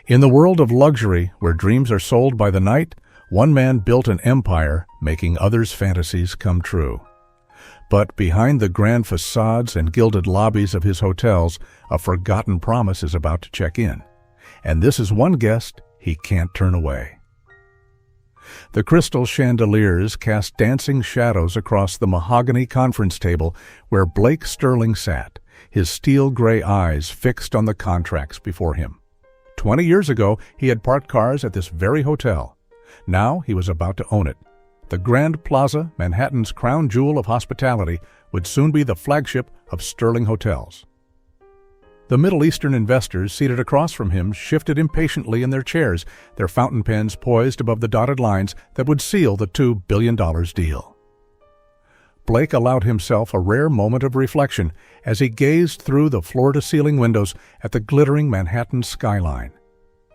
In the world of luxury, where dreams are sold by the night, one man built an empire, making others' fantasies come true. But behind the grand facades and gilded lobbies of his hotels, a forgotten promise is about to check in. And this is one guest he can't turn away. The crystal chandeliers cast dancing shadows across the mahogany conference table where Blake Sterling sat, his steel-gray eyes fixed on the contracts before him. 20 years ago, he had parked cars at this very hotel. Now he was about to own it. The Grand Plaza, Manhattan's crown jewel of hospitality, would soon be the flagship of Sterling Hotels. The Middle Eastern investors seated across from him shifted impatiently in their chairs, their fountain pens poised above the dotted lines that would seal the $2 billion deal. Blake allowed himself a rare moment of reflection as he gazed through the floor-to-ceiling windows at the glittering Manhattan skyline.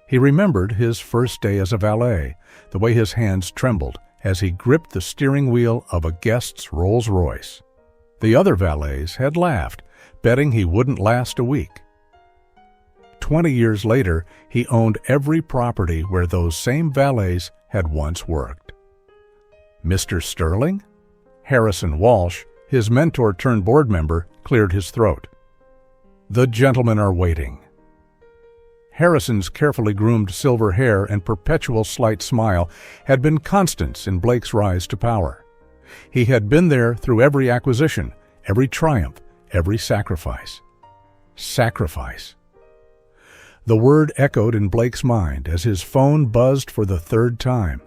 He remembered his first day as a valet, the way his hands trembled as he gripped the steering wheel of a guest's Rolls-Royce. The other valets had laughed, betting he wouldn't last a week. 20 years later, he owned every property where those same valets had once worked. Mr. Sterling? Harrison Walsh, his mentor-turned-board member, cleared his throat. The gentlemen are waiting. Harrison's carefully groomed silver hair and perpetual slight smile had been constants in Blake's rise to power. He had been there through every acquisition, every triumph, every sacrifice. Sacrifice. The word echoed in Blake's mind as his phone buzzed for the third time.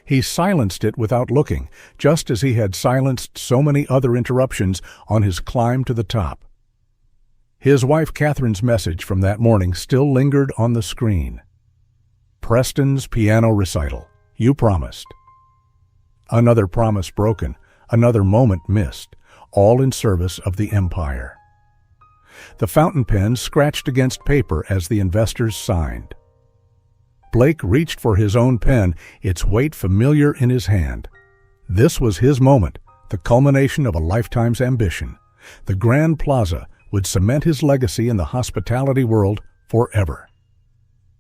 He silenced it without looking, just as he had silenced so many other interruptions on his climb to the top. His wife Catherine's message from that morning still lingered on the screen. Preston's piano recital. You promised. Another promise broken, another moment missed, all in service of the empire. The fountain pen scratched against paper as the investors signed. Blake reached for his own pen, its weight familiar in his hand. This was his moment, the culmination of a lifetime's ambition. The Grand Plaza would cement his legacy in the hospitality world forever.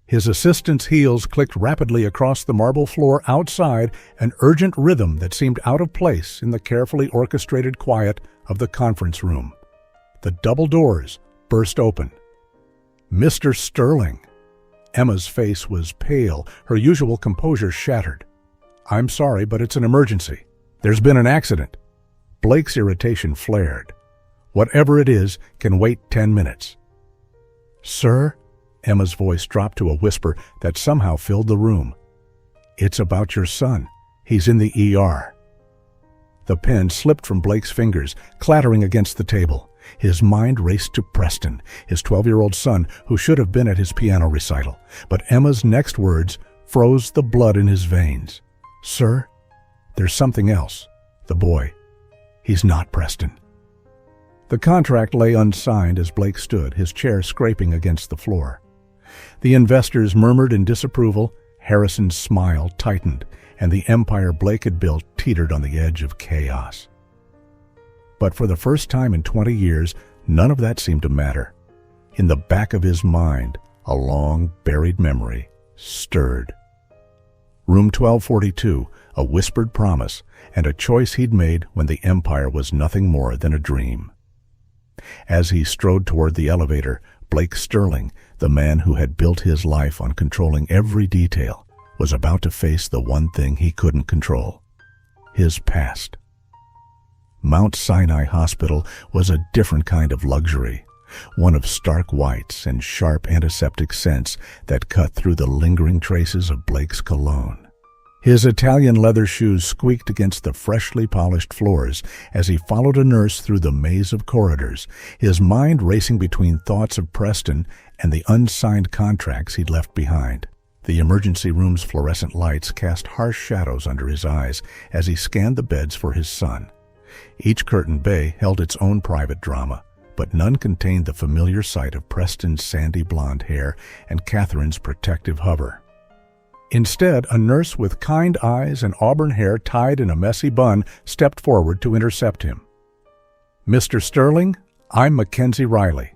His assistant's heels clicked rapidly across the marble floor outside, an urgent rhythm that seemed out of place in the carefully orchestrated quiet of the conference room. The double doors burst open. Mr. Sterling. Emma's face was pale, her usual composure shattered. I'm sorry, but it's an emergency. There's been an accident. Blake's irritation flared. Whatever it is can wait 10 minutes. Sir? Emma's voice dropped to a whisper that somehow filled the room. It's about your son. He's in the ER. The pen slipped from Blake's fingers, clattering against the table. His mind raced to Preston, his 12-year-old son who should have been at his piano recital. But Emma's next words froze the blood in his veins. Sir, there's something else. The boy. He's not Preston. The contract lay unsigned as Blake stood, his chair scraping against the floor. The investors murmured in disapproval, Harrison's smile tightened, and the empire Blake had built teetered on the edge of chaos. But for the first time in 20 years, none of that seemed to matter. In the back of his mind, a long, buried memory stirred. Room 1242, a whispered promise, and a choice he'd made when the empire was nothing more than a dream. As he strode toward the elevator, Blake Sterling, the man who had built his life on controlling every detail, was about to face the one thing he couldn't control: his past. Mount Sinai Hospital was a different kind of luxury, one of stark whites and sharp antiseptic scents that cut through the lingering traces of Blake's cologne. His Italian leather shoes squeaked against the freshly polished floors as he followed a nurse through the maze of corridors, his mind racing between thoughts of Preston and the unsigned contracts he'd left behind. The emergency room's fluorescent lights cast harsh shadows under his eyes as he scanned the beds for his son. Each curtained bay held its own private drama, but none contained the familiar sight of Preston's sandy blonde hair and Catherine's protective hover. Instead, a nurse with kind eyes and auburn hair tied in a messy bun stepped forward to intercept him. Mr. Sterling, I'm Mackenzie Riley.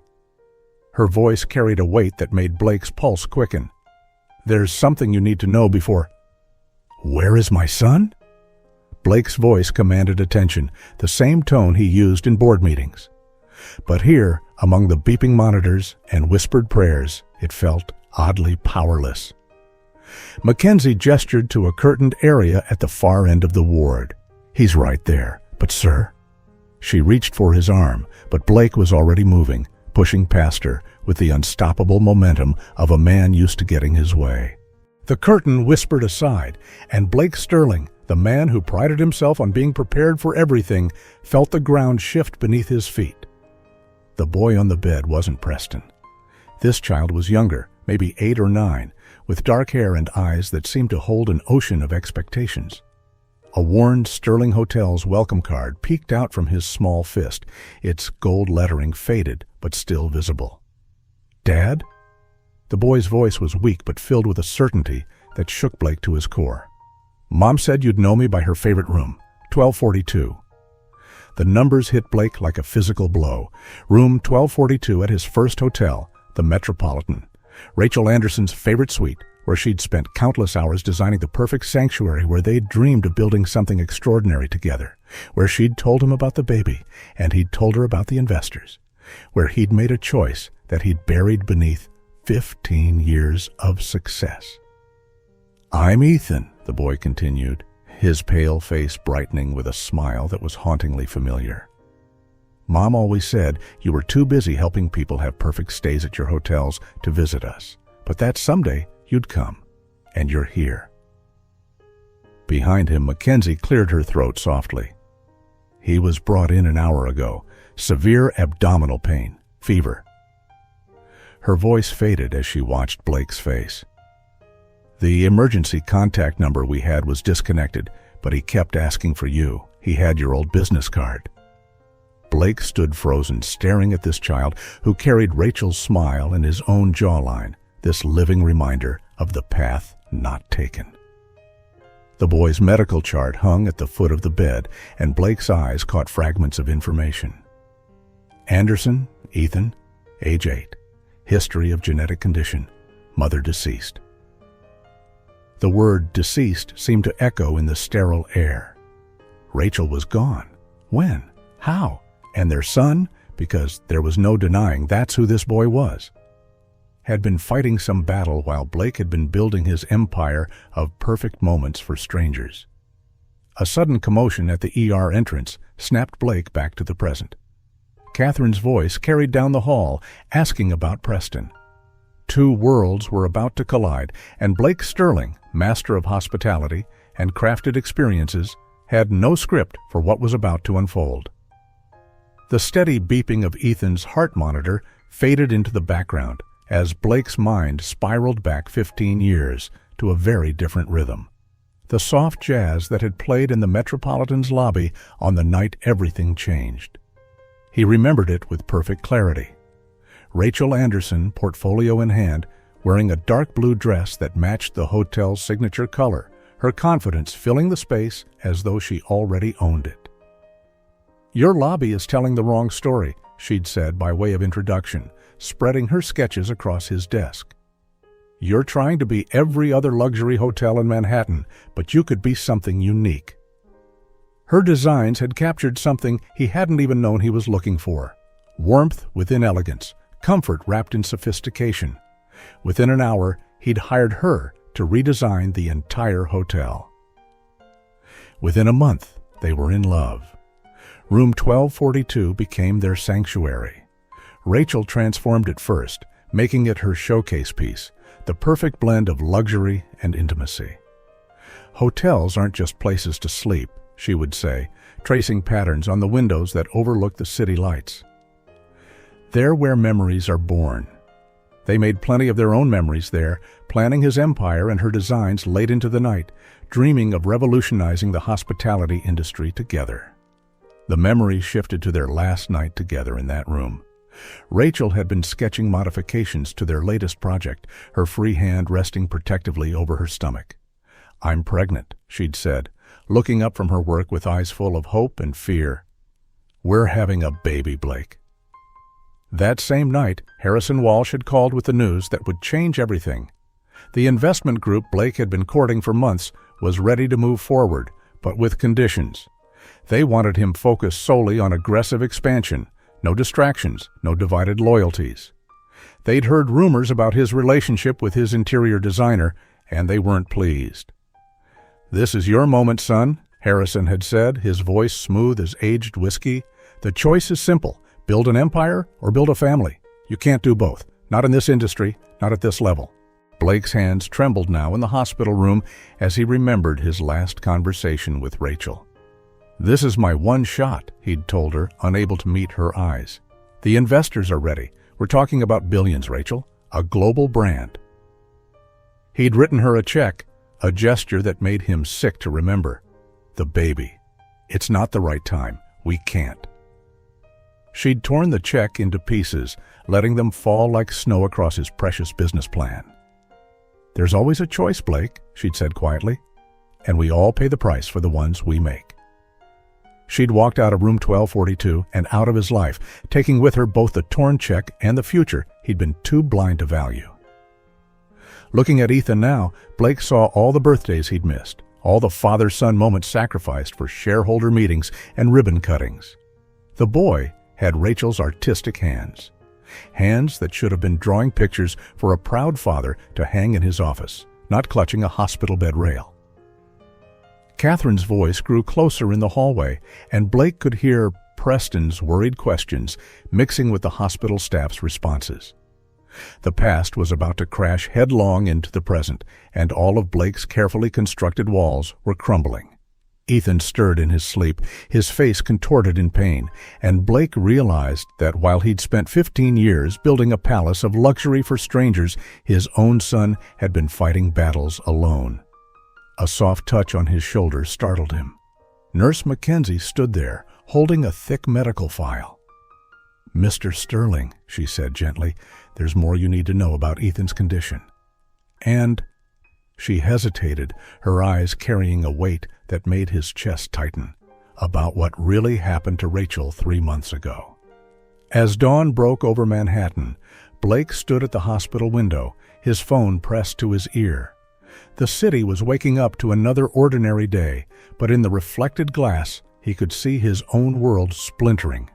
Her voice carried a weight that made Blake's pulse quicken. There's something you need to know before... Where is my son? Blake's voice commanded attention, the same tone he used in board meetings. But here, among the beeping monitors and whispered prayers, it felt oddly powerless. Mackenzie gestured to a curtained area at the far end of the ward. He's right there. But, sir... She reached for his arm, but Blake was already moving, pushing past her with the unstoppable momentum of a man used to getting his way. The curtain whispered aside, and Blake Sterling, the man who prided himself on being prepared for everything, felt the ground shift beneath his feet. The boy on the bed wasn't Preston. This child was younger, maybe 8 or 9, with dark hair and eyes that seemed to hold an ocean of expectations. A worn Sterling Hotel's welcome card peeked out from his small fist, its gold lettering faded but still visible. "Dad?" The boy's voice was weak but filled with a certainty that shook Blake to his core. "Mom said you'd know me by her favorite room, 1242. The numbers hit Blake like a physical blow. Room 1242 at his first hotel, the Metropolitan. Rachel Anderson's favorite suite, where she'd spent countless hours designing the perfect sanctuary where they'd dreamed of building something extraordinary together, where she'd told him about the baby, and he'd told her about the investors, where he'd made a choice that he'd buried beneath 15 years of success. "I'm Ethan," the boy continued, his pale face brightening with a smile that was hauntingly familiar. "Mom always said you were too busy helping people have perfect stays at your hotels to visit us, but that someday you'd come, and you're here." Behind him, Mackenzie cleared her throat softly. "He was brought in an hour ago. Severe abdominal pain. Fever." Her voice faded as she watched Blake's face. "The emergency contact number we had was disconnected, but he kept asking for you. He had your old business card." Blake stood frozen, staring at this child who carried Rachel's smile in his own jawline, this living reminder of the path not taken. The boy's medical chart hung at the foot of the bed, and Blake's eyes caught fragments of information. Anderson, Ethan, age 8, history of genetic condition, mother deceased. The word deceased seemed to echo in the sterile air. Rachel was gone. When? How? And their son, because there was no denying that's who this boy was, had been fighting some battle while Blake had been building his empire of perfect moments for strangers. A sudden commotion at the ER entrance snapped Blake back to the present. Catherine's voice carried down the hall, asking about Preston. Two worlds were about to collide, and Blake Sterling, master of hospitality and crafted experiences, had no script for what was about to unfold. The steady beeping of Ethan's heart monitor faded into the background as Blake's mind spiraled back 15 years to a very different rhythm. The soft jazz that had played in the Metropolitan's lobby on the night everything changed. He remembered it with perfect clarity. Rachel Anderson, portfolio in hand, wearing a dark blue dress that matched the hotel's signature color, her confidence filling the space as though she already owned it. "Your lobby is telling the wrong story," she'd said by way of introduction, spreading her sketches across his desk. "You're trying to be every other luxury hotel in Manhattan, but you could be something unique." Her designs had captured something he hadn't even known he was looking for: warmth within elegance, comfort wrapped in sophistication. Within an hour, he'd hired her to redesign the entire hotel. Within a month, they were in love. Room 1242 became their sanctuary. Rachel transformed it first, making it her showcase piece, the perfect blend of luxury and intimacy. "Hotels aren't just places to sleep," she would say, tracing patterns on the windows that overlook the city lights. "They're where memories are born." They made plenty of their own memories there, planning his empire and her designs late into the night, dreaming of revolutionizing the hospitality industry together. The memories shifted to their last night together in that room. Rachel had been sketching modifications to their latest project, her free hand resting protectively over her stomach. "I'm pregnant," she'd said, looking up from her work with eyes full of hope and fear. "We're having a baby, Blake." That same night, Harrison Walsh had called with the news that would change everything. The investment group Blake had been courting for months was ready to move forward, but with conditions. They wanted him focused solely on aggressive expansion, no distractions, no divided loyalties. They'd heard rumors about his relationship with his interior designer, and they weren't pleased. "This is your moment, son," Harrison had said, his voice smooth as aged whiskey. "The choice is simple. Build an empire or build a family. You can't do both. Not in this industry, not at this level." Blake's hands trembled now in the hospital room as he remembered his last conversation with Rachel. "This is my one shot," he'd told her, unable to meet her eyes. "The investors are ready. We're talking about billions, Rachel. A global brand." He'd written her a check, a gesture that made him sick to remember. The baby. "It's not the right time. We can't." She'd torn the check into pieces, letting them fall like snow across his precious business plan. "There's always a choice, Blake," she'd said quietly, "and we all pay the price for the ones we make." She'd walked out of room 1242 and out of his life, taking with her both the torn check and the future he'd been too blind to value. Looking at Ethan now, Blake saw all the birthdays he'd missed, all the father-son moments sacrificed for shareholder meetings and ribbon cuttings. The boy had Rachel's artistic hands. Hands that should have been drawing pictures for a proud father to hang in his office, not clutching a hospital bed rail. Catherine's voice grew closer in the hallway, and Blake could hear Preston's worried questions mixing with the hospital staff's responses. The past was about to crash headlong into the present, and all of Blake's carefully constructed walls were crumbling. Ethan stirred in his sleep, his face contorted in pain, and Blake realized that while he'd spent 15 years building a palace of luxury for strangers, his own son had been fighting battles alone. A soft touch on his shoulder startled him. Nurse Mackenzie stood there, holding a thick medical file. "Mr. Sterling," she said gently, "there's more you need to know about Ethan's condition." And she hesitated, her eyes carrying a weight that made his chest tighten, about what really happened to Rachel 3 months ago. As dawn broke over Manhattan, Blake stood at the hospital window, his phone pressed to his ear. The city was waking up to another ordinary day, but in the reflected glass, he could see his own world splintering.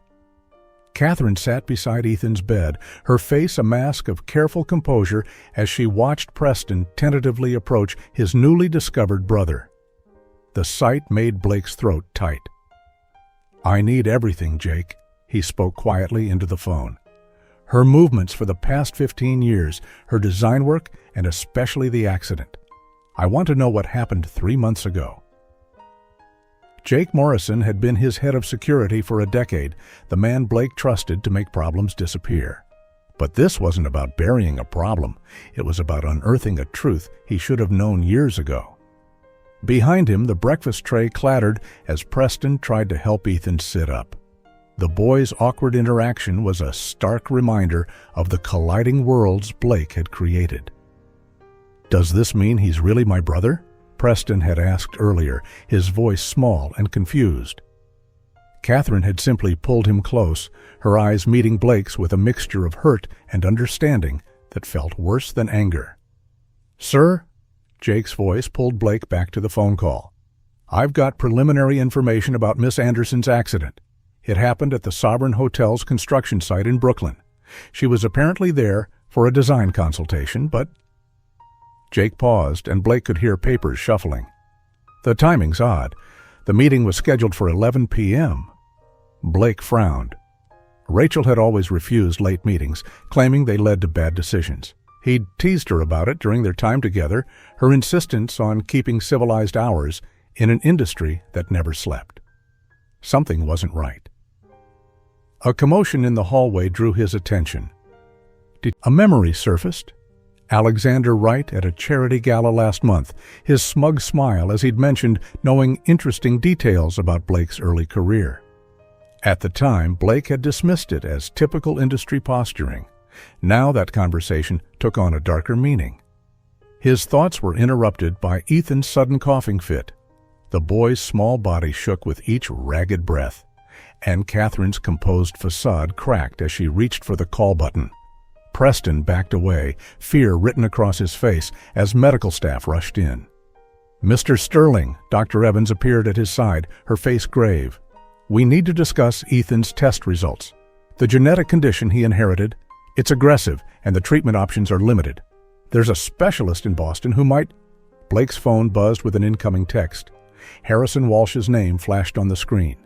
Catherine sat beside Ethan's bed, her face a mask of careful composure as she watched Preston tentatively approach his newly discovered brother. The sight made Blake's throat tight. "I need everything, Jake," he spoke quietly into the phone. "Her movements for the past 15 years, her design work, and especially the accident. I want to know what happened 3 months ago." Jake Morrison had been his head of security for a decade, the man Blake trusted to make problems disappear. But this wasn't about burying a problem. It was about unearthing a truth he should have known years ago. Behind him, the breakfast tray clattered as Preston tried to help Ethan sit up. The boys' awkward interaction was a stark reminder of the colliding worlds Blake had created. "Does this mean he's really my brother?" Preston had asked earlier, his voice small and confused. Catherine had simply pulled him close, her eyes meeting Blake's with a mixture of hurt and understanding that felt worse than anger. "Sir?" Jake's voice pulled Blake back to the phone call. "I've got preliminary information about Miss Anderson's accident. It happened at the Sovereign Hotel's construction site in Brooklyn. She was apparently there for a design consultation, but—" Jake paused, and Blake could hear papers shuffling. "The timing's odd. The meeting was scheduled for 11 p.m. Blake frowned. Rachel had always refused late meetings, claiming they led to bad decisions. He'd teased her about it during their time together, her insistence on keeping civilized hours in an industry that never slept. Something wasn't right. A commotion in the hallway drew his attention. A memory surfaced. Alexander Wright at a charity gala last month, his smug smile as he'd mentioned knowing interesting details about Blake's early career. At the time, Blake had dismissed it as typical industry posturing. Now that conversation took on a darker meaning. His thoughts were interrupted by Ethan's sudden coughing fit. The boy's small body shook with each ragged breath, and Catherine's composed facade cracked as she reached for the call button. Preston backed away, fear written across his face as medical staff rushed in. "Mr. Sterling," Dr. Evans appeared at his side, her face grave. "We need to discuss Ethan's test results. The genetic condition he inherited, it's aggressive, and the treatment options are limited. There's a specialist in Boston who might—" Blake's phone buzzed with an incoming text. Harrison Walsh's name flashed on the screen.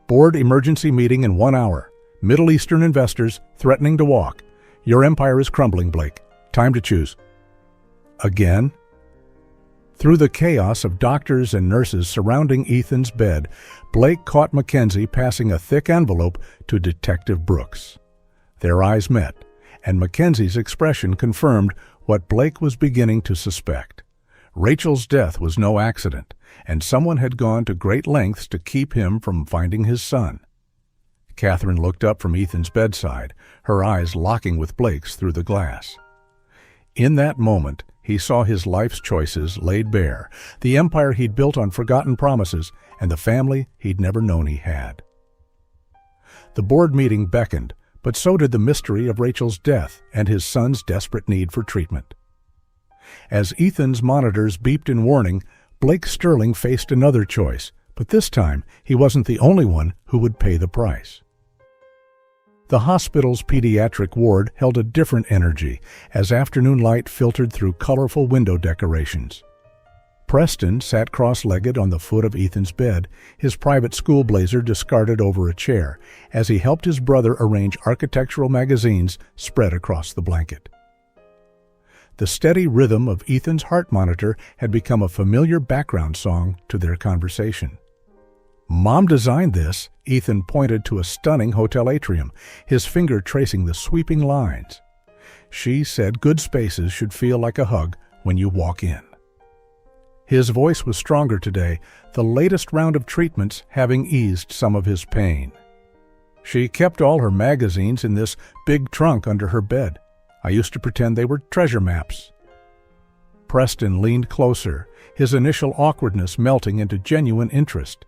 "Board emergency meeting in 1 hour. Middle Eastern investors threatening to walk. Your empire is crumbling, Blake. Time to choose." Again? Through the chaos of doctors and nurses surrounding Ethan's bed, Blake caught Mackenzie passing a thick envelope to Detective Brooks. Their eyes met, and Mackenzie's expression confirmed what Blake was beginning to suspect. Rachel's death was no accident, and someone had gone to great lengths to keep him from finding his son. Catherine looked up from Ethan's bedside, her eyes locking with Blake's through the glass. In that moment, he saw his life's choices laid bare, the empire he'd built on forgotten promises, and the family he'd never known he had. The board meeting beckoned, but so did the mystery of Rachel's death and his son's desperate need for treatment. As Ethan's monitors beeped in warning, Blake Sterling faced another choice, but this time he wasn't the only one who would pay the price. The hospital's pediatric ward held a different energy as afternoon light filtered through colorful window decorations. Preston sat cross-legged on the foot of Ethan's bed, his private school blazer discarded over a chair, as he helped his brother arrange architectural magazines spread across the blanket. The steady rhythm of Ethan's heart monitor had become a familiar background song to their conversation. "Mom designed this," Ethan pointed to a stunning hotel atrium, his finger tracing the sweeping lines. "She said good spaces should feel like a hug when you walk in." His voice was stronger today, the latest round of treatments having eased some of his pain. "She kept all her magazines in this big trunk under her bed. I used to pretend they were treasure maps." Preston leaned closer, his initial awkwardness melting into genuine interest.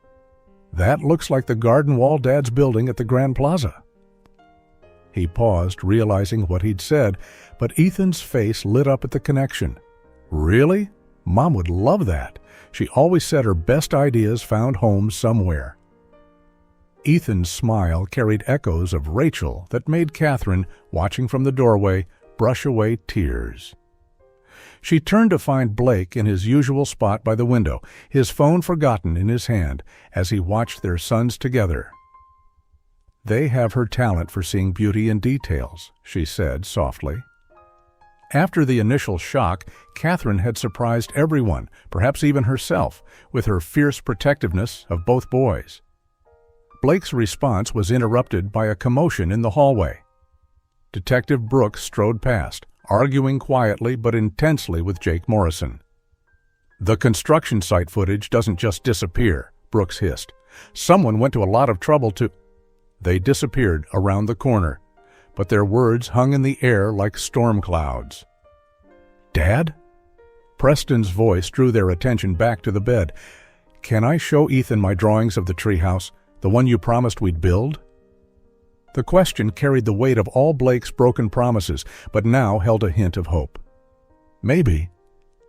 "That looks like the garden wall Dad's building at the Grand Plaza." He paused, realizing what he'd said, but Ethan's face lit up at the connection. "Really? Mom would love that. She always said her best ideas found homes somewhere." Ethan's smile carried echoes of Rachel that made Catherine, watching from the doorway, brush away tears. She turned to find Blake in his usual spot by the window, his phone forgotten in his hand as he watched their sons together. "They have her talent for seeing beauty in details," she said softly. After the initial shock, Catherine had surprised everyone, perhaps even herself, with her fierce protectiveness of both boys. Blake's response was interrupted by a commotion in the hallway. Detective Brooks strode past, arguing quietly but intensely with Jake Morrison. "The construction site footage doesn't just disappear," Brooks hissed. "Someone went to a lot of trouble to—" They disappeared around the corner, but their words hung in the air like storm clouds. "Dad?" Preston's voice drew their attention back to the bed. "Can I show Ethan my drawings of the treehouse, the one you promised we'd build?" The question carried the weight of all Blake's broken promises, but now held a hint of hope. Maybe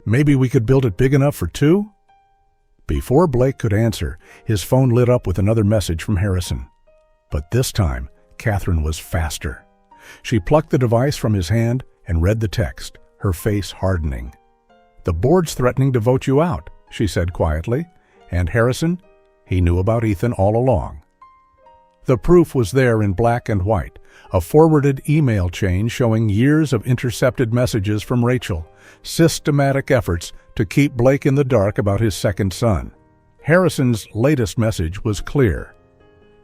we could build it big enough for two?" Before Blake could answer, his phone lit up with another message from Harrison. But this time, Catherine was faster. She plucked the device from his hand and read the text, her face hardening. "The board's threatening to vote you out," she said quietly. "And Harrison? He knew about Ethan all along." The proof was there in black and white, a forwarded email chain showing years of intercepted messages from Rachel, systematic efforts to keep Blake in the dark about his second son. Harrison's latest message was clear.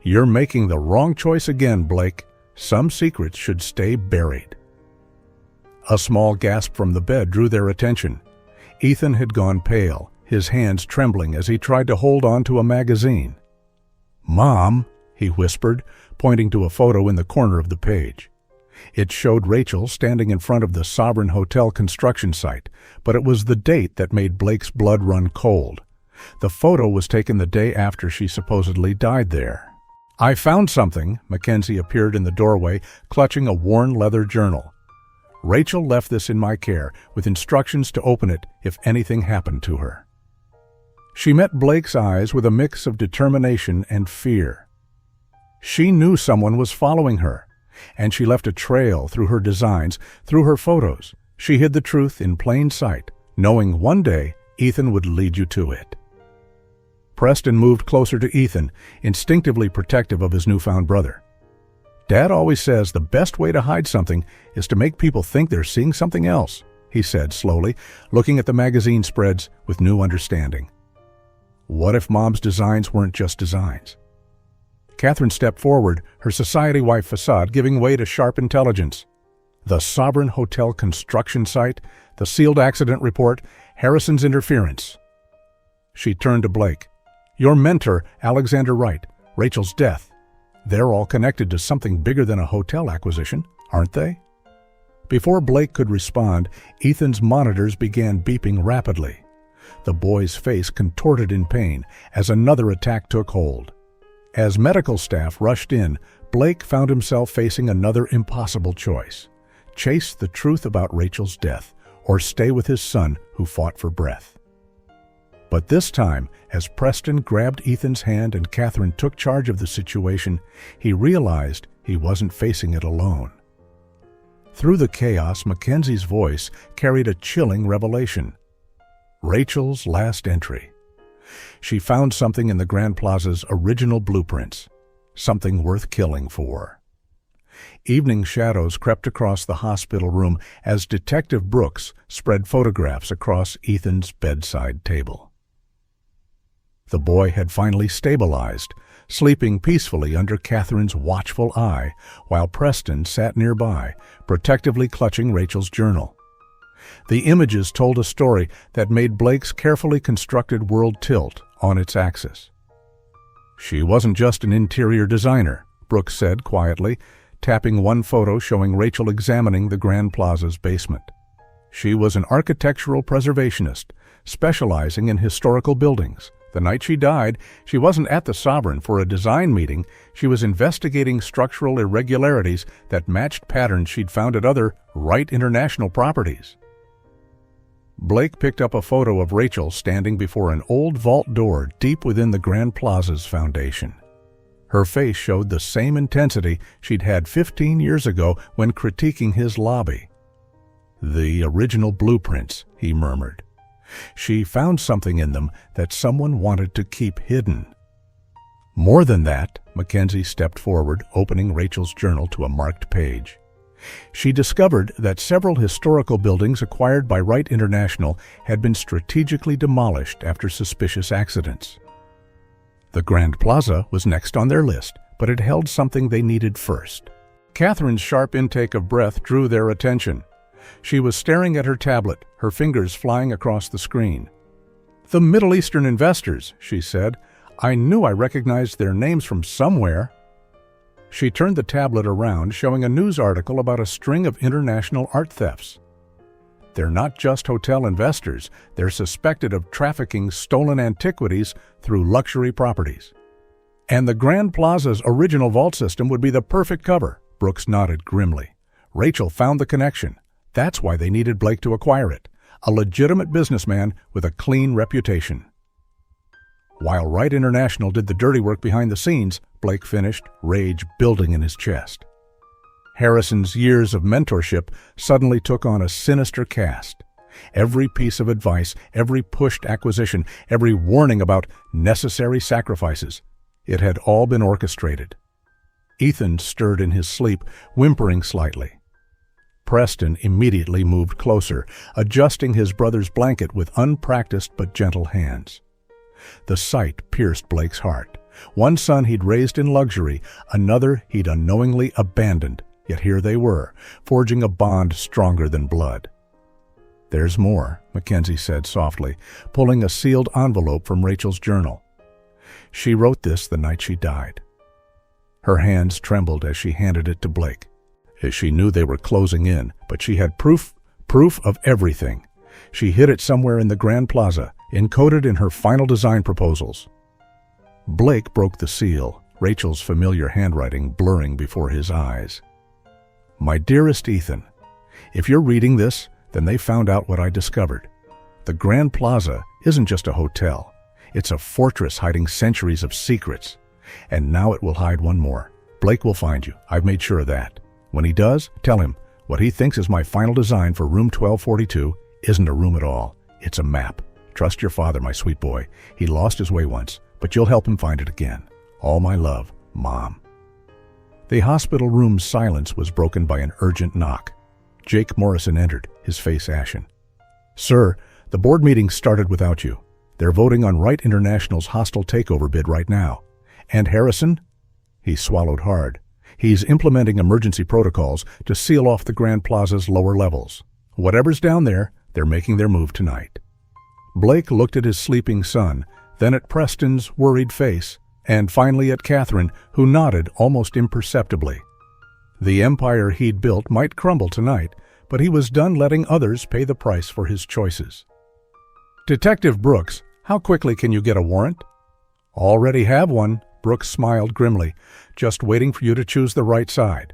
"You're making the wrong choice again, Blake. Some secrets should stay buried." A small gasp from the bed drew their attention. Ethan had gone pale, his hands trembling as he tried to hold on to a magazine. "Mom," he whispered, pointing to a photo in the corner of the page. It showed Rachel standing in front of the Sovereign Hotel construction site, but it was the date that made Blake's blood run cold. The photo was taken the day after she supposedly died there. "I found something." Mackenzie appeared in the doorway, clutching a worn leather journal. Rachel left this in my care, with instructions to open it if anything happened to her. She met Blake's eyes with a mix of determination and fear. She knew someone was following her, and she left a trail through her designs, through her photos. She hid the truth in plain sight, knowing one day Ethan would lead you to it. Preston moved closer to Ethan, instinctively protective of his newfound brother. "Dad always says the best way to hide something is to make people think they're seeing something else," he said slowly, looking at the magazine spreads with new understanding. What if Mom's designs weren't just designs? Catherine stepped forward, her society wife facade giving way to sharp intelligence. The Sovereign Hotel construction site, the sealed accident report, Harrison's interference. She turned to Blake. "Your mentor, Alexander Wright, Rachel's death. They're all connected to something bigger than a hotel acquisition, aren't they?" Before Blake could respond, Ethan's monitors began beeping rapidly. The boy's face contorted in pain as another attack took hold. As medical staff rushed in, Blake found himself facing another impossible choice: chase the truth about Rachel's death, or stay with his son who fought for breath. But this time, as Preston grabbed Ethan's hand and Catherine took charge of the situation, he realized he wasn't facing it alone. Through the chaos, Mackenzie's voice carried a chilling revelation. Rachel's last entry. She found something in the Grand Plaza's original blueprints, something worth killing for. Evening shadows crept across the hospital room as Detective Brooks spread photographs across Ethan's bedside table. The boy had finally stabilized, sleeping peacefully under Catherine's watchful eye, while Preston sat nearby, protectively clutching Rachel's journal. The images told a story that made Blake's carefully constructed world tilt on its axis. "She wasn't just an interior designer," Brooks said quietly, tapping one photo showing Rachel examining the Grand Plaza's basement. "She was an architectural preservationist, specializing in historical buildings. The night she died, she wasn't at the Sovereign for a design meeting. She was investigating structural irregularities that matched patterns she'd found at other Wright International properties." Blake picked up a photo of Rachel standing before an old vault door deep within the Grand Plaza's foundation. Her face showed the same intensity she'd had 15 years ago when critiquing his lobby. "The original blueprints," he murmured. "She found something in them that someone wanted to keep hidden." More than that, Mackenzie stepped forward, opening Rachel's journal to a marked page. She discovered that several historical buildings acquired by Wright International had been strategically demolished after suspicious accidents. The Grand Plaza was next on their list, but it held something they needed first. Catherine's sharp intake of breath drew their attention. She was staring at her tablet, her fingers flying across the screen. "The Middle Eastern investors," she said. "I knew I recognized their names from somewhere." She turned the tablet around, showing a news article about a string of international art thefts. They're not just hotel investors, they're suspected of trafficking stolen antiquities through luxury properties. "And the Grand Plaza's original vault system would be the perfect cover," Brooks nodded grimly. Rachel found the connection. That's why they needed Blake to acquire it, a legitimate businessman with a clean reputation. While Wright International did the dirty work behind the scenes, Blake finished, rage building in his chest. Harrison's years of mentorship suddenly took on a sinister cast. Every piece of advice, every pushed acquisition, every warning about necessary sacrifices, it had all been orchestrated. Ethan stirred in his sleep, whimpering slightly. Preston immediately moved closer, adjusting his brother's blanket with unpracticed but gentle hands. The sight pierced Blake's heart. One son he'd raised in luxury, another he'd unknowingly abandoned, yet here they were, forging a bond stronger than blood. "There's more," Mackenzie said softly, pulling a sealed envelope from Rachel's journal. "She wrote this the night she died." Her hands trembled as she handed it to Blake. She knew they were closing in, but she had proof of everything. She hid it somewhere in the Grand Plaza, encoded in her final design proposals. Blake broke the seal, Rachel's familiar handwriting blurring before his eyes. "My dearest Ethan, If you're reading this, then they found out what I discovered. The Grand Plaza isn't just a hotel. It's a fortress hiding centuries of secrets. And now it will hide one more. Blake will find you. I've made sure of that. When he does, tell him what he thinks is my final design for room 1242 isn't a room at all. It's a map. Trust your father, my sweet boy. He lost his way once, but you'll help him find it again. All my love, Mom. The hospital room's silence was broken by an urgent knock. Jake Morrison entered, his face ashen. Sir, the board meeting started without you. They're voting on Wright International's hostile takeover bid right now. And Harrison? He swallowed hard. He's implementing emergency protocols to seal off the Grand Plaza's lower levels. Whatever's down there, they're making their move tonight. Blake looked at his sleeping son, then at Preston's worried face, and finally at Catherine, who nodded almost imperceptibly. The empire he'd built might crumble tonight, but he was done letting others pay the price for his choices. Detective Brooks, how quickly can you get a warrant? Already have one, Brooks smiled grimly, just waiting for you to choose the right side.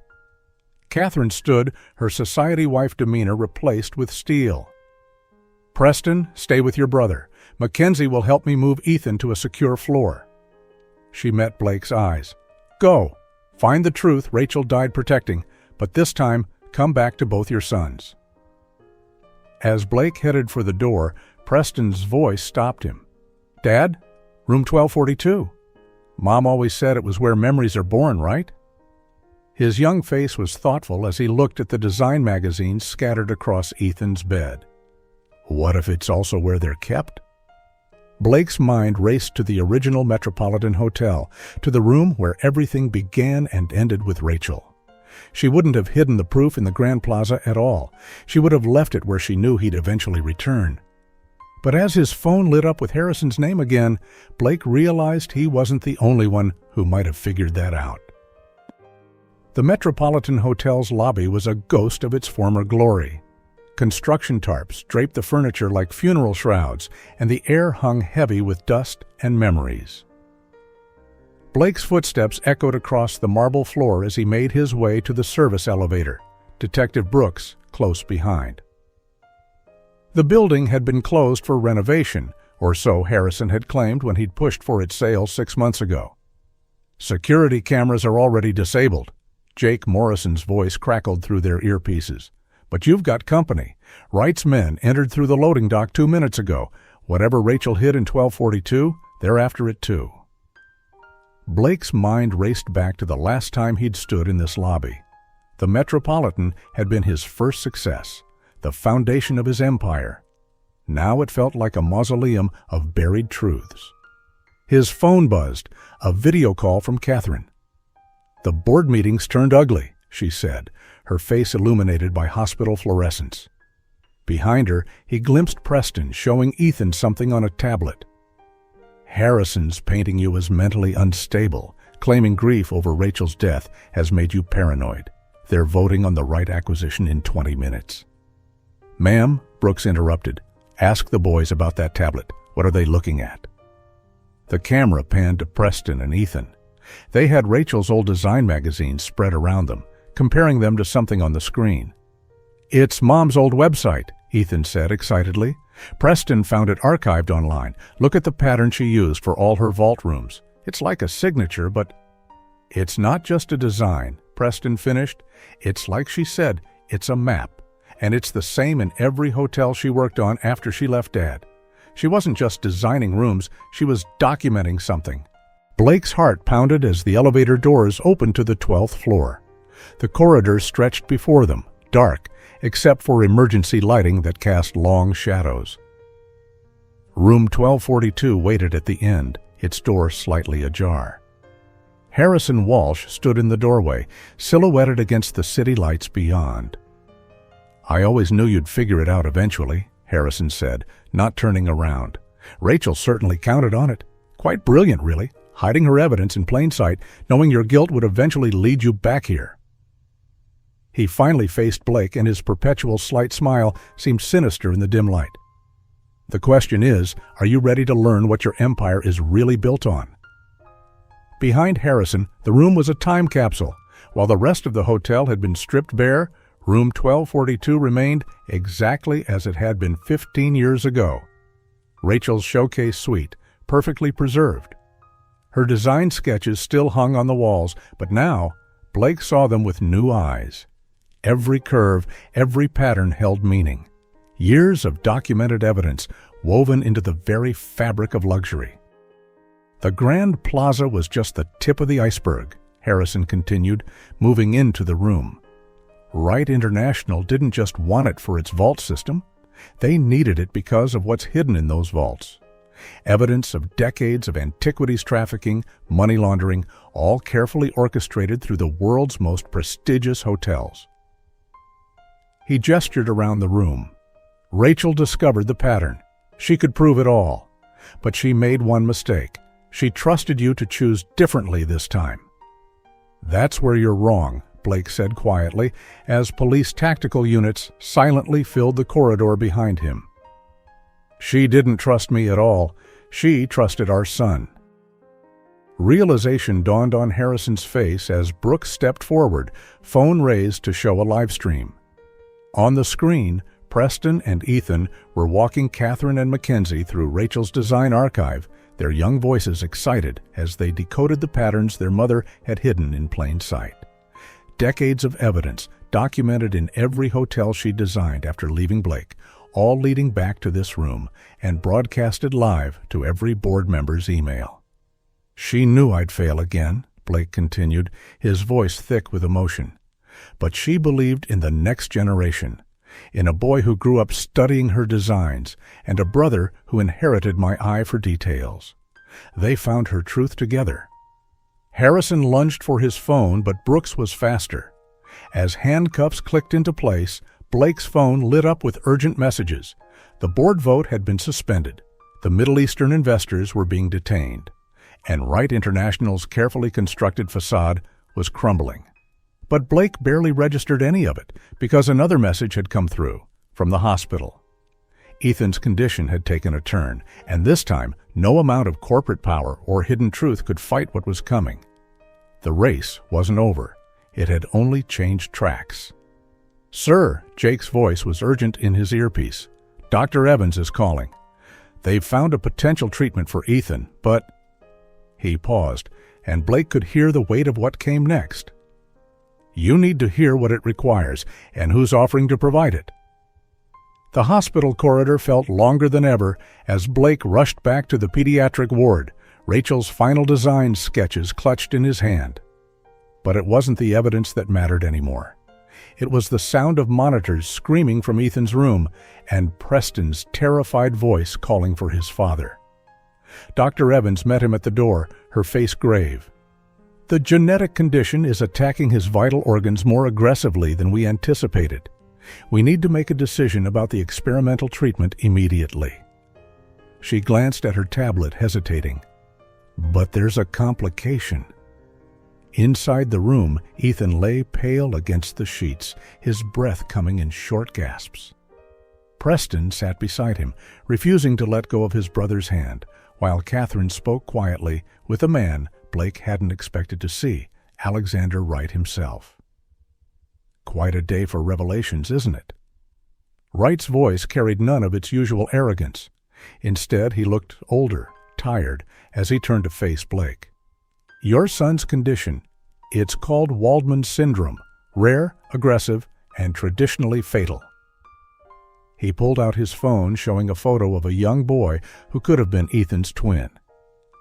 Catherine stood, her society wife demeanor replaced with steel. Preston, stay with your brother. Mackenzie will help me move Ethan to a secure floor. She met Blake's eyes. Go. Find the truth Rachel died protecting, but this time, come back to both your sons. As Blake headed for the door, Preston's voice stopped him. Dad? Room 1242. Mom always said it was where memories are born, right? His young face was thoughtful as he looked at the design magazines scattered across Ethan's bed. What if it's also where they're kept? Blake's mind raced to the original Metropolitan Hotel, to the room where everything began and ended with Rachel. She wouldn't have hidden the proof in the Grand Plaza at all. She would have left it where she knew he'd eventually return. But as his phone lit up with Harrison's name again, Blake realized he wasn't the only one who might have figured that out. The Metropolitan Hotel's lobby was a ghost of its former glory. Construction tarps draped the furniture like funeral shrouds, and the air hung heavy with dust and memories. Blake's footsteps echoed across the marble floor as he made his way to the service elevator, Detective Brooks close behind. The building had been closed for renovation, or so Harrison had claimed when he'd pushed for its sale 6 months ago. Security cameras are already disabled. Jake Morrison's voice crackled through their earpieces. But you've got company. Wright's men entered through the loading dock 2 minutes ago. Whatever Rachel hid in 1242, they're after it too. Blake's mind raced back to the last time he'd stood in this lobby. The Metropolitan had been his first success, the foundation of his empire. Now it felt like a mausoleum of buried truths. His phone buzzed, a video call from Catherine. The board meetings turned ugly, she said, her face illuminated by hospital fluorescence. Behind her, he glimpsed Preston showing Ethan something on a tablet. Harrison's painting you as mentally unstable, claiming grief over Rachel's death has made you paranoid. They're voting on the right acquisition in 20 minutes. Ma'am, Brooks interrupted. Ask the boys about that tablet. What are they looking at? The camera panned to Preston and Ethan. They had Rachel's old design magazines spread around them, comparing them to something on the screen. It's Mom's old website, Ethan said excitedly. Preston found it archived online. Look at the pattern she used for all her vault rooms. It's like a signature, but it's not just a design, Preston finished. It's like she said, it's a map. And it's the same in every hotel she worked on after she left Dad. She wasn't just designing rooms, she was documenting something. Blake's heart pounded as the elevator doors opened to the 12th floor. The corridor stretched before them, dark, except for emergency lighting that cast long shadows. Room 1242 waited at the end, its door slightly ajar. Harrison Walsh stood in the doorway, silhouetted against the city lights beyond. I always knew you'd figure it out eventually, Harrison said, not turning around. Rachel certainly counted on it. Quite brilliant, really, hiding her evidence in plain sight, knowing your guilt would eventually lead you back here. He finally faced Blake, and his perpetual slight smile seemed sinister in the dim light. The question is, are you ready to learn what your empire is really built on? Behind Harrison, the room was a time capsule. While the rest of the hotel had been stripped bare, Room 1242 remained exactly as it had been 15 years ago. Rachel's showcase suite, perfectly preserved. Her design sketches still hung on the walls, but now Blake saw them with new eyes. Every curve, every pattern held meaning. Years of documented evidence woven into the very fabric of luxury. The Grand Plaza was just the tip of the iceberg, Harrison continued, moving into the room. Wright International didn't just want it for its vault system. They needed it because of what's hidden in those vaults. Evidence of decades of antiquities trafficking, money laundering, all carefully orchestrated through the world's most prestigious hotels. He gestured around the room. Rachel discovered the pattern. She could prove it all. But she made one mistake. She trusted you to choose differently this time. That's where you're wrong, Blake said quietly, as police tactical units silently filled the corridor behind him. She didn't trust me at all. She trusted our son. Realization dawned on Harrison's face as Brooks stepped forward, phone raised to show a live stream. On the screen, Preston and Ethan were walking Catherine and Mackenzie through Rachel's design archive, their young voices excited as they decoded the patterns their mother had hidden in plain sight. Decades of evidence, documented in every hotel she designed after leaving Blake, all leading back to this room and broadcasted live to every board member's email. She knew I'd fail again, Blake continued, his voice thick with emotion. But she believed in the next generation, in a boy who grew up studying her designs, and a brother who inherited my eye for details. They found her truth together. Harrison lunged for his phone, but Brooks was faster. As handcuffs clicked into place, Blake's phone lit up with urgent messages. The board vote had been suspended. The Middle Eastern investors were being detained. And Wright International's carefully constructed facade was crumbling. But Blake barely registered any of it, because another message had come through, from the hospital. Ethan's condition had taken a turn, and this time no amount of corporate power or hidden truth could fight what was coming. The race wasn't over. It had only changed tracks. "Sir," Jake's voice was urgent in his earpiece. "Dr. Evans is calling. They've found a potential treatment for Ethan, but—" He paused, and Blake could hear the weight of what came next. "You need to hear what it requires, and who's offering to provide it." The hospital corridor felt longer than ever as Blake rushed back to the pediatric ward, Rachel's final design sketches clutched in his hand. But it wasn't the evidence that mattered anymore. It was the sound of monitors screaming from Ethan's room and Preston's terrified voice calling for his father. Dr. Evans met him at the door, her face grave. "The genetic condition is attacking his vital organs more aggressively than we anticipated. We need to make a decision about the experimental treatment immediately." She glanced at her tablet, hesitating. "But there's a complication." Inside the room, Ethan lay pale against the sheets, his breath coming in short gasps. Preston sat beside him, refusing to let go of his brother's hand, while Catherine spoke quietly with a man Blake hadn't expected to see, Alexander Wright himself. "Quite a day for revelations, isn't it?" Wright's voice carried none of its usual arrogance. Instead, he looked older, tired, as he turned to face Blake. "Your son's condition, it's called Waldman syndrome, rare, aggressive, and traditionally fatal." He pulled out his phone, showing a photo of a young boy who could have been Ethan's twin.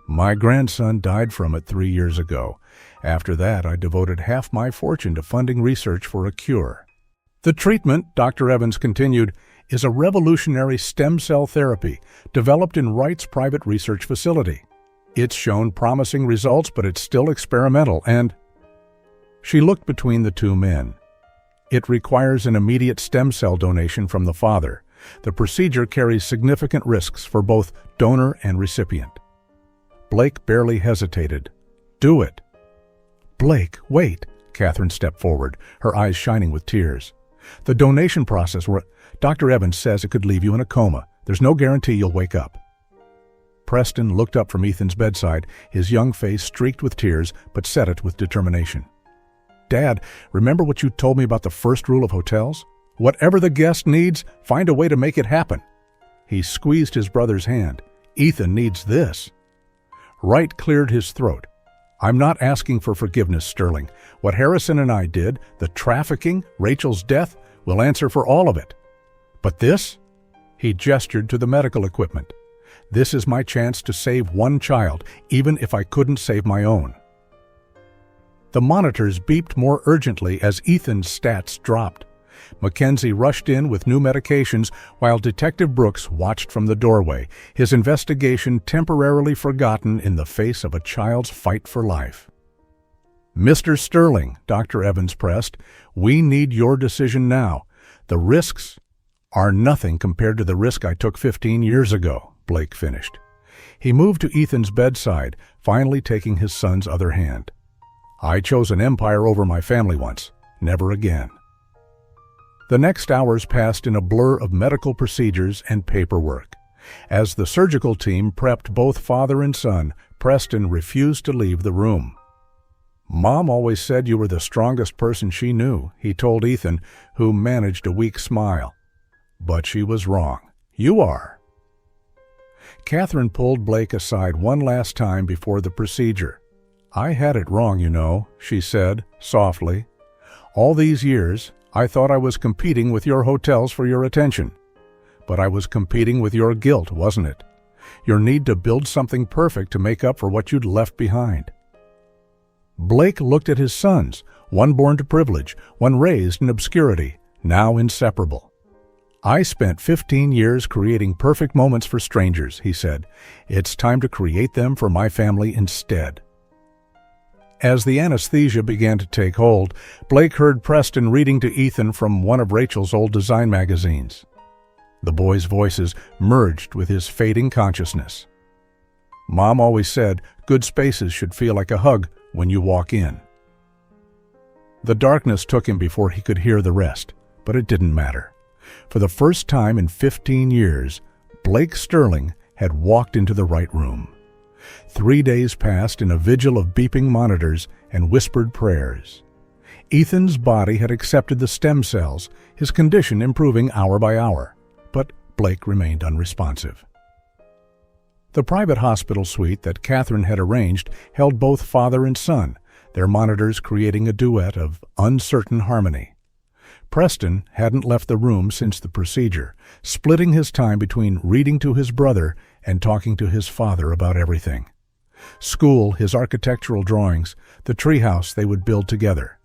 "My grandson died from it 3 years ago. After that, I devoted half my fortune to funding research for a cure. The treatment," Dr. Evans continued, "is a revolutionary stem cell therapy developed in Wright's private research facility. It's shown promising results, but it's still experimental, and—" She looked between the two men. "It requires an immediate stem cell donation from the father. The procedure carries significant risks for both donor and recipient." Blake barely hesitated. "Do it." "Blake, wait." Catherine stepped forward, her eyes shining with tears. "The donation process Dr. Evans says it could leave you in a coma. There's no guarantee you'll wake up." Preston looked up from Ethan's bedside, his young face streaked with tears, but said it with determination. Dad, remember what you told me about the first rule of hotels? Whatever the guest needs, find a way to make it happen. He squeezed his brother's hand. Ethan needs this. Wright cleared his throat. I'm not asking for forgiveness, Sterling. What Harrison and I did, the trafficking, Rachel's death, will answer for all of it. But this? He gestured to the medical equipment. This is my chance to save one child, even if I couldn't save my own. The monitors beeped more urgently as Ethan's stats dropped. Mackenzie rushed in with new medications while Detective Brooks watched from the doorway, his investigation temporarily forgotten in the face of a child's fight for life. Mr. Sterling, Dr. Evans pressed, we need your decision now. The risks are nothing compared to the risk I took 15 years ago, Blake finished. He moved to Ethan's bedside, finally taking his son's other hand. I chose an empire over my family once. Never again. The next hours passed in a blur of medical procedures and paperwork. As the surgical team prepped both father and son, Preston refused to leave the room. Mom always said you were the strongest person she knew, he told Ethan, who managed a weak smile. But she was wrong. You are. Catherine pulled Blake aside one last time before the procedure. I had it wrong, you know, she said, softly. All these years, I thought I was competing with your hotels for your attention. But I was competing with your guilt, wasn't it? Your need to build something perfect to make up for what you'd left behind. Blake looked at his sons, one born to privilege, one raised in obscurity, now inseparable. I spent 15 years creating perfect moments for strangers, he said. It's time to create them for my family instead. As the anesthesia began to take hold, Blake heard Preston reading to Ethan from one of Rachel's old design magazines. The boys' voices merged with his fading consciousness. Mom always said good spaces should feel like a hug when you walk in. The darkness took him before he could hear the rest, but it didn't matter. For the first time in 15 years, Blake Sterling had walked into the right room. 3 days passed in a vigil of beeping monitors and whispered prayers. Ethan's body had accepted the stem cells, his condition improving hour by hour, but Blake remained unresponsive. The private hospital suite that Catherine had arranged held both father and son, their monitors creating a duet of uncertain harmony. Preston hadn't left the room since the procedure, splitting his time between reading to his brother and talking to his father about everything. School, his architectural drawings, the treehouse they would build together.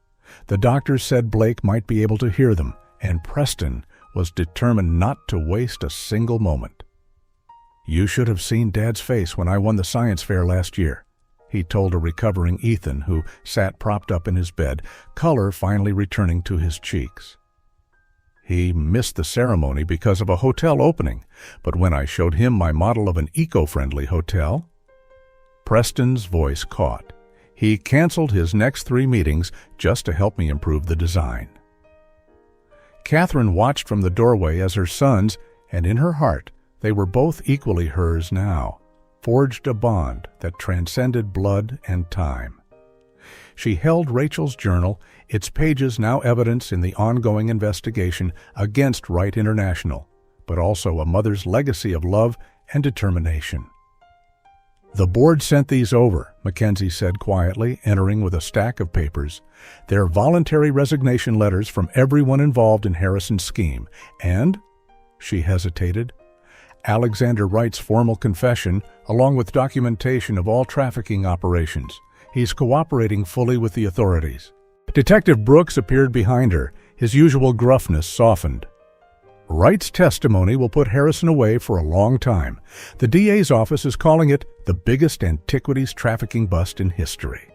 The doctors said Blake might be able to hear them, and Preston was determined not to waste a single moment. You should have seen Dad's face when I won the science fair last year, he told a recovering Ethan who sat propped up in his bed, color finally returning to his cheeks. He missed the ceremony because of a hotel opening, but when I showed him my model of an eco-friendly hotel, Preston's voice caught. He canceled his next 3 meetings just to help me improve the design. Catherine watched from the doorway as her sons, and in her heart, they were both equally hers now, forged a bond that transcended blood and time. She held Rachel's journal, its pages now evidence in the ongoing investigation against Wright International, but also a mother's legacy of love and determination. The board sent these over, Mackenzie said quietly, entering with a stack of papers. They're voluntary resignation letters from everyone involved in Harrison's scheme, and, she hesitated, Alexander Wright's formal confession, along with documentation of all trafficking operations. He's cooperating fully with the authorities. Detective Brooks appeared behind her, his usual gruffness softened. Wright's testimony will put Harrison away for a long time. The DA's office is calling it the biggest antiquities trafficking bust in history.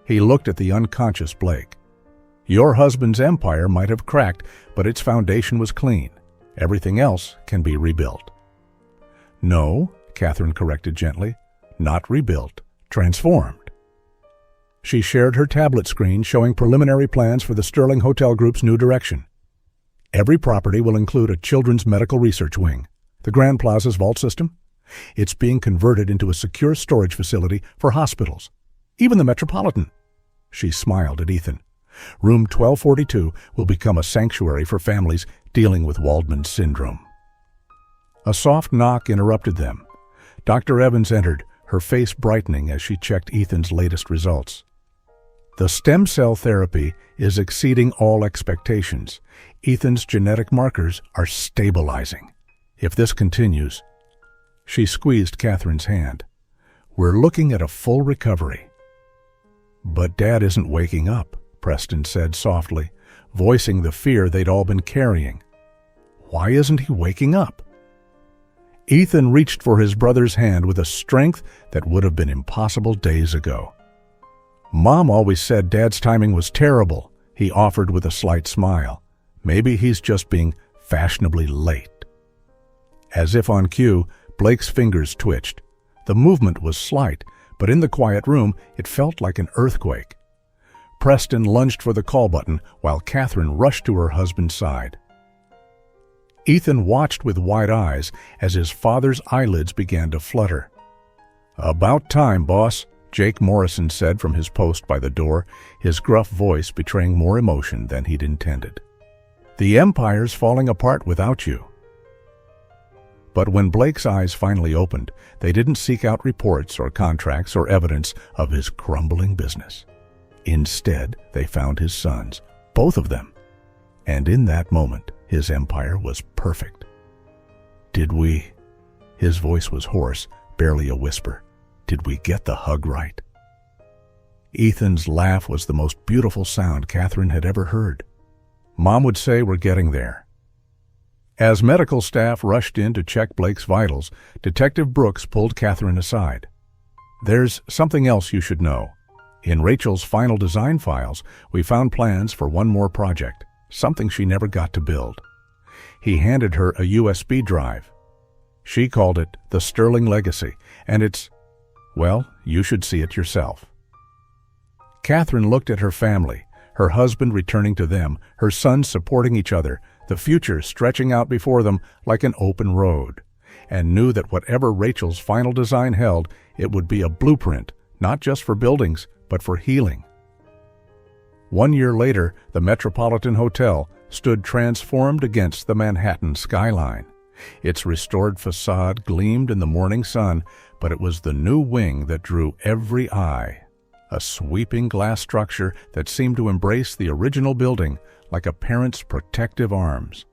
He looked at the unconscious Blake. Your husband's empire might have cracked, but its foundation was clean. Everything else can be rebuilt. No, Catherine corrected gently, not rebuilt, transformed. She shared her tablet screen showing preliminary plans for the Sterling Hotel Group's new direction. Every property will include a children's medical research wing, the Grand Plaza's vault system. It's being converted into a secure storage facility for hospitals, even the Metropolitan. She smiled at Ethan. Room 1242 will become a sanctuary for families dealing with Waldman's syndrome. A soft knock interrupted them. Dr. Evans entered, her face brightening as she checked Ethan's latest results. The stem cell therapy is exceeding all expectations. Ethan's genetic markers are stabilizing. If this continues... She squeezed Catherine's hand. We're looking at a full recovery. But Dad isn't waking up, Preston said softly, voicing the fear they'd all been carrying. Why isn't he waking up? Ethan reached for his brother's hand with a strength that would have been impossible days ago. Mom always said Dad's timing was terrible, he offered with a slight smile. Maybe he's just being fashionably late. As if on cue, Blake's fingers twitched. The movement was slight, but in the quiet room, it felt like an earthquake. Preston lunged for the call button while Catherine rushed to her husband's side. Ethan watched with wide eyes as his father's eyelids began to flutter. "About time, boss," Jake Morrison said from his post by the door, his gruff voice betraying more emotion than he'd intended. "The Empire's falling apart without you." But when Blake's eyes finally opened, they didn't seek out reports or contracts or evidence of his crumbling business. Instead, they found his sons, both of them. And in that moment, his empire was perfect. "Did we?" His voice was hoarse, barely a whisper. "Did we get the hug right?" Ethan's laugh was the most beautiful sound Catherine had ever heard. Mom would say we're getting there. As medical staff rushed in to check Blake's vitals, Detective Brooks pulled Catherine aside. "There's something else you should know. In Rachel's final design files, we found plans for one more project, something she never got to build." He handed her a USB drive. She called it the Sterling Legacy, and well, you should see it yourself. Catherine looked at her family, her husband returning to them, her sons supporting each other, the future stretching out before them like an open road, and knew that whatever Rachel's final design held, it would be a blueprint, not just for buildings, but for healing. 1 year later, the Metropolitan Hotel stood transformed against the Manhattan skyline. Its restored facade gleamed in the morning sun, but it was the new wing that drew every eye. A sweeping glass structure that seemed to embrace the original building like a parent's protective arms.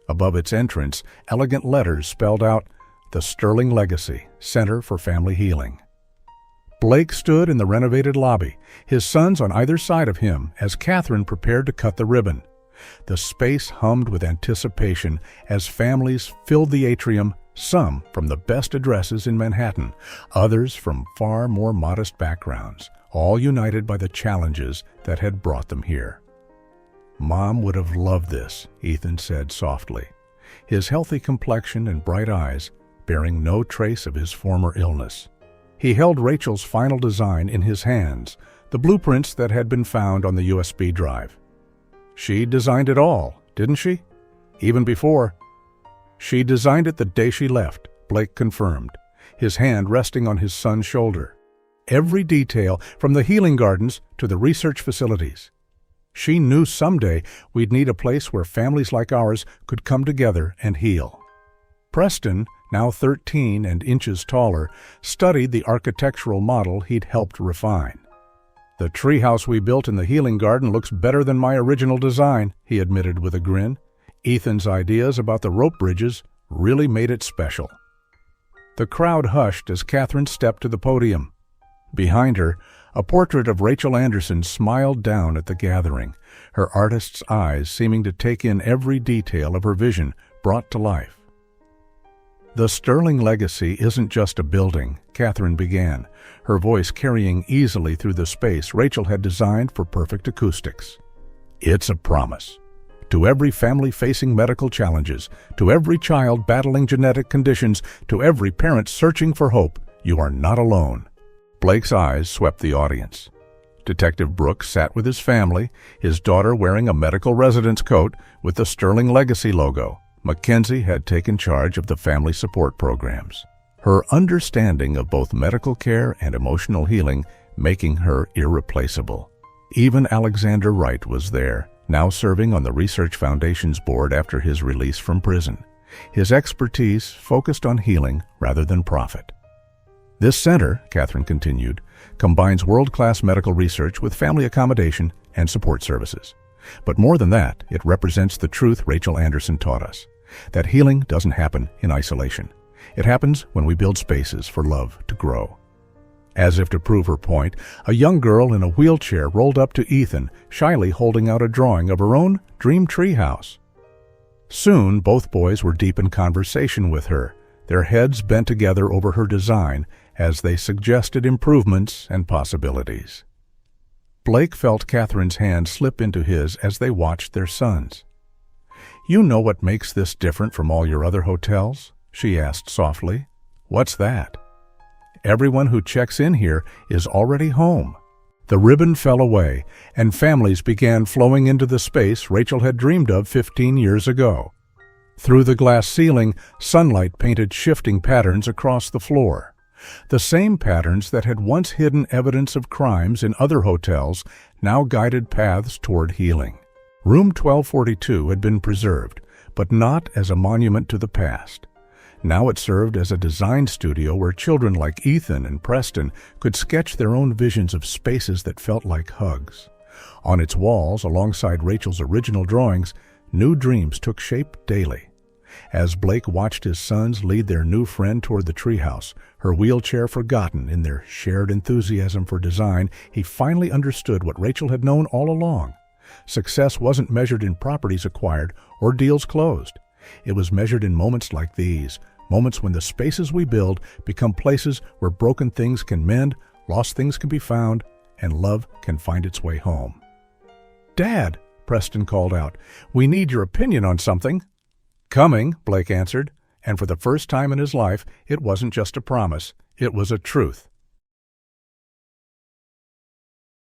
Above its entrance, elegant letters spelled out, "The Sterling Legacy, Center for Family Healing." Blake stood in the renovated lobby, his sons on either side of him as Catherine prepared to cut the ribbon. The space hummed with anticipation as families filled the atrium, some from the best addresses in Manhattan, others from far more modest backgrounds, all united by the challenges that had brought them here. "Mom would have loved this," Ethan said softly, his healthy complexion and bright eyes bearing no trace of his former illness. He held Rachel's final design in his hands, the blueprints that had been found on the USB drive. "She designed it all, didn't she? Even before?" "She designed it the day she left," Blake confirmed, his hand resting on his son's shoulder. "Every detail, from the healing gardens to the research facilities. She knew someday we'd need a place where families like ours could come together and heal." Preston, now 13 and inches taller, studied the architectural model he'd helped refine. "The treehouse we built in the healing garden looks better than my original design," he admitted with a grin. Ethan's ideas about the rope bridges really made it special. The crowd hushed as Catherine stepped to the podium. Behind her, a portrait of Rachel Anderson smiled down at the gathering, her artist's eyes seeming to take in every detail of her vision brought to life. "The Sterling Legacy isn't just a building," Catherine began, her voice carrying easily through the space Rachel had designed for perfect acoustics. "It's a promise. To every family facing medical challenges, to every child battling genetic conditions, to every parent searching for hope, you are not alone." Blake's eyes swept the audience. Detective Brooks sat with his family, his daughter wearing a medical residence coat with the Sterling Legacy logo. Mackenzie had taken charge of the family support programs, her understanding of both medical care and emotional healing making her irreplaceable. Even Alexander Wright was there, now serving on the Research Foundation's board after his release from prison. His expertise focused on healing rather than profit. This center, Catherine continued, combines world-class medical research with family accommodation and support services. But more than that, it represents the truth Rachel Anderson taught us, that healing doesn't happen in isolation. It happens when we build spaces for love to grow. As if to prove her point, a young girl in a wheelchair rolled up to Ethan, shyly holding out a drawing of her own dream treehouse. Soon, both boys were deep in conversation with her, their heads bent together over her design as they suggested improvements and possibilities. Blake felt Catherine's hand slip into his as they watched their sons. "You know what makes this different from all your other hotels?" she asked softly. "What's that?" "Everyone who checks in here is already home." The ribbon fell away, and families began flowing into the space Rachel had dreamed of 15 years ago. Through the glass ceiling, sunlight painted shifting patterns across the floor. The same patterns that had once hidden evidence of crimes in other hotels now guided paths toward healing. Room 1242 had been preserved, but not as a monument to the past. Now it served as a design studio where children like Ethan and Preston could sketch their own visions of spaces that felt like hugs. On its walls, alongside Rachel's original drawings, new dreams took shape daily. As Blake watched his sons lead their new friend toward the treehouse, her wheelchair forgotten in their shared enthusiasm for design, he finally understood what Rachel had known all along. Success wasn't measured in properties acquired or deals closed. It was measured in moments like these, moments when the spaces we build become places where broken things can mend, lost things can be found, and love can find its way home. "Dad," Preston called out, "we need your opinion on something." "Coming," Blake answered, and for the first time in his life, it wasn't just a promise, it was a truth.